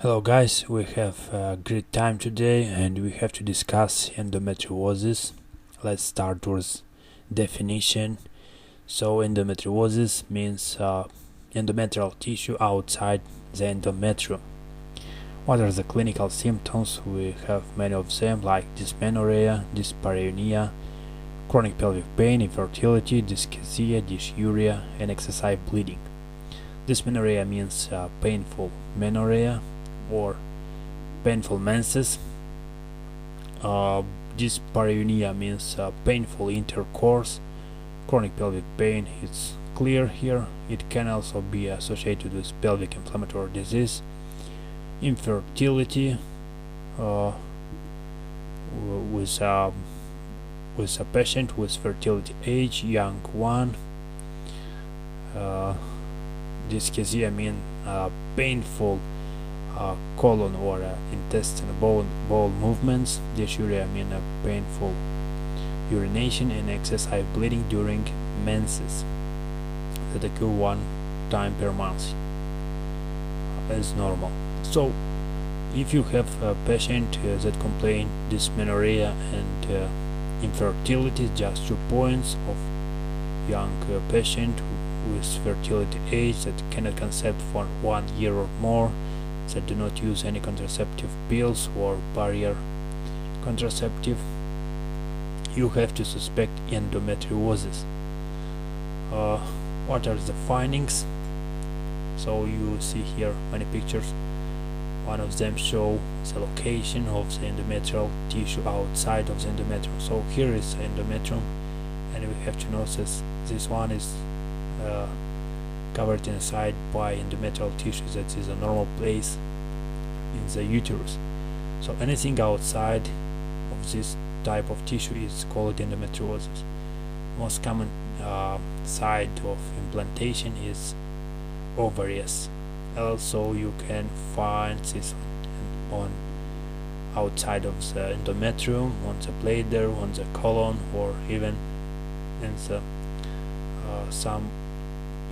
Hello guys, we have a great time today and we have to discuss endometriosis. Let's start with definition. So endometriosis means endometrial tissue outside the endometrium. What are the clinical symptoms? We have many of them like dysmenorrhea, dyspareunia, chronic pelvic pain, infertility, dyschezia, dysuria and excessive bleeding. Dysmenorrhea means painful menorrhea or painful menses. Dyspareunia means painful intercourse. Chronic pelvic pain is clear here. It can also be associated with pelvic inflammatory disease. Infertility with a patient with fertility age, young one. Dyschezia means painful colon or intestinal bowel movements. Dysuria means painful urination and excessive bleeding during menses that occur one time per month as normal. So if you have a patient that complain dysmenorrhea and infertility, just 2 points of young patient with fertility age that cannot conceive for 1 year or more, that do not use any contraceptive pills or barrier contraceptive, you have to suspect endometriosis. What are the findings? So you see here many pictures. One of them show the location of the endometrial tissue outside of the endometrium. So here is the endometrium, and we have to notice this one is covered inside by endometrial tissue that is a normal place in the uterus. So anything outside of this type of tissue is called endometriosis. Most common site of implantation is ovaries. Also you can find this on outside of the endometrium, on the bladder, on the colon, or even in the some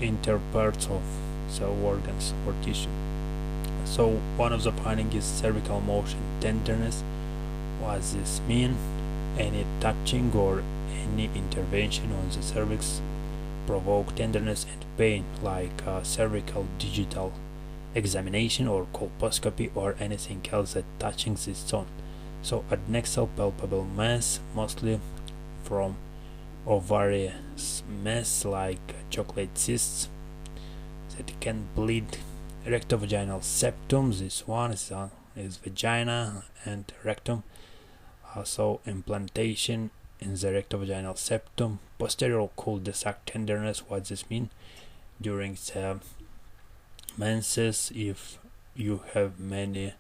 interparts of the organs or tissue. So one of the findings is cervical motion tenderness. What does this mean? Any touching or any intervention on the cervix provoke tenderness and pain, like cervical digital examination or colposcopy or anything else that touching this zone. So adnexal palpable mass, mostly from ovarious mass like chocolate cysts that can bleed. Rectovaginal septum, this one is vagina and rectum. Also implantation in the rectovaginal septum. Posterior cul-de-sac tenderness, what does this mean? During the menses, if you have many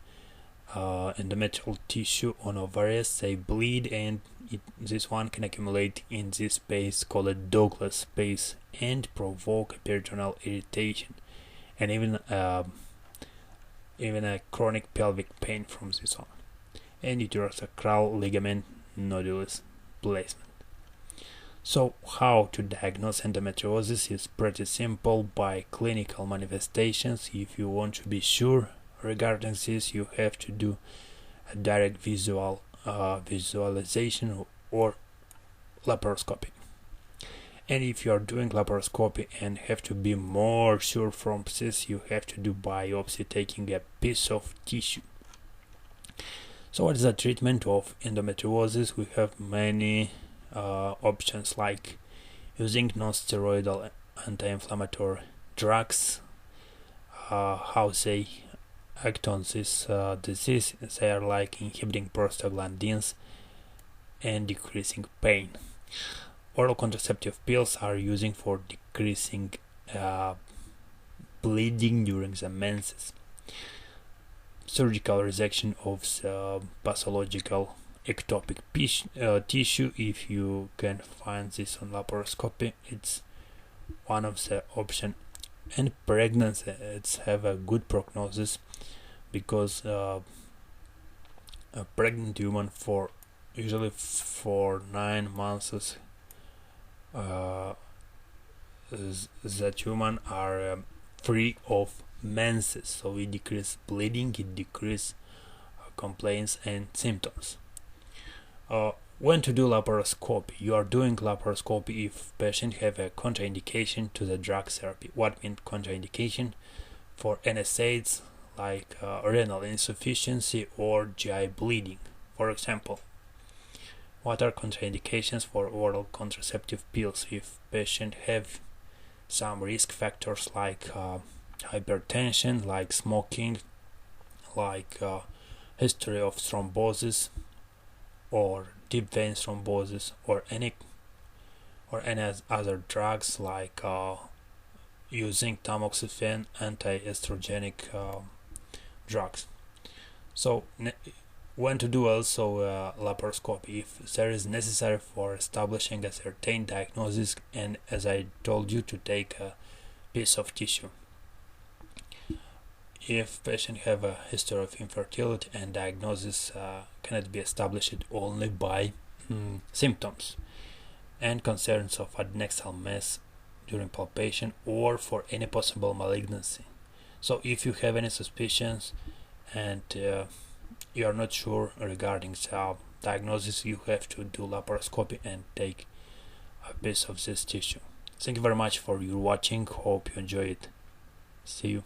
endometrial tissue on ovaries, they bleed, and this one can accumulate in this space called Douglas space and provoke peritoneal irritation and even a chronic pelvic pain from this one. And uterosacral ligament nodulus placement. So how to diagnose endometriosis is pretty simple by clinical manifestations. If you want to be sure regarding this, you have to do a direct visualization or laparoscopy. And if you are doing laparoscopy and have to be more sure from this, you have to do biopsy, taking a piece of tissue. So what is the treatment of endometriosis? We have many options, like using non-steroidal anti-inflammatory drugs. How they act on this disease? They are like inhibiting prostaglandins and decreasing pain. Oral contraceptive pills are using for decreasing bleeding during the menses. Surgical resection of the pathological ectopic tissue, if you can find this on laparoscopy, it's one of the options. And pregnancy, it's have a good prognosis, because a pregnant woman usually for 9 months that women are free of menses, so it decreases bleeding, it decreases complaints and symptoms. When to do laparoscopy? You are doing laparoscopy if patient have a contraindication to the drug therapy. What means contraindication? For NSAIDs like renal insufficiency or GI bleeding, for example. What are contraindications for oral contraceptive pills? If patient have some risk factors like hypertension, like smoking, like history of thrombosis or deep vein thrombosis, or any other drugs like using tamoxifen, anti-estrogenic drugs. So when to do also laparoscopy? If there is necessary for establishing a certain diagnosis, and as I told you, to take a piece of tissue. If patient have a history of infertility and diagnosis cannot be established only by symptoms and concerns of adnexal mass during palpation or for any possible malignancy. So if you have any suspicions and you are not sure regarding the diagnosis, you have to do laparoscopy and take a piece of this tissue. Thank you very much for your watching. Hope you enjoy it. See you.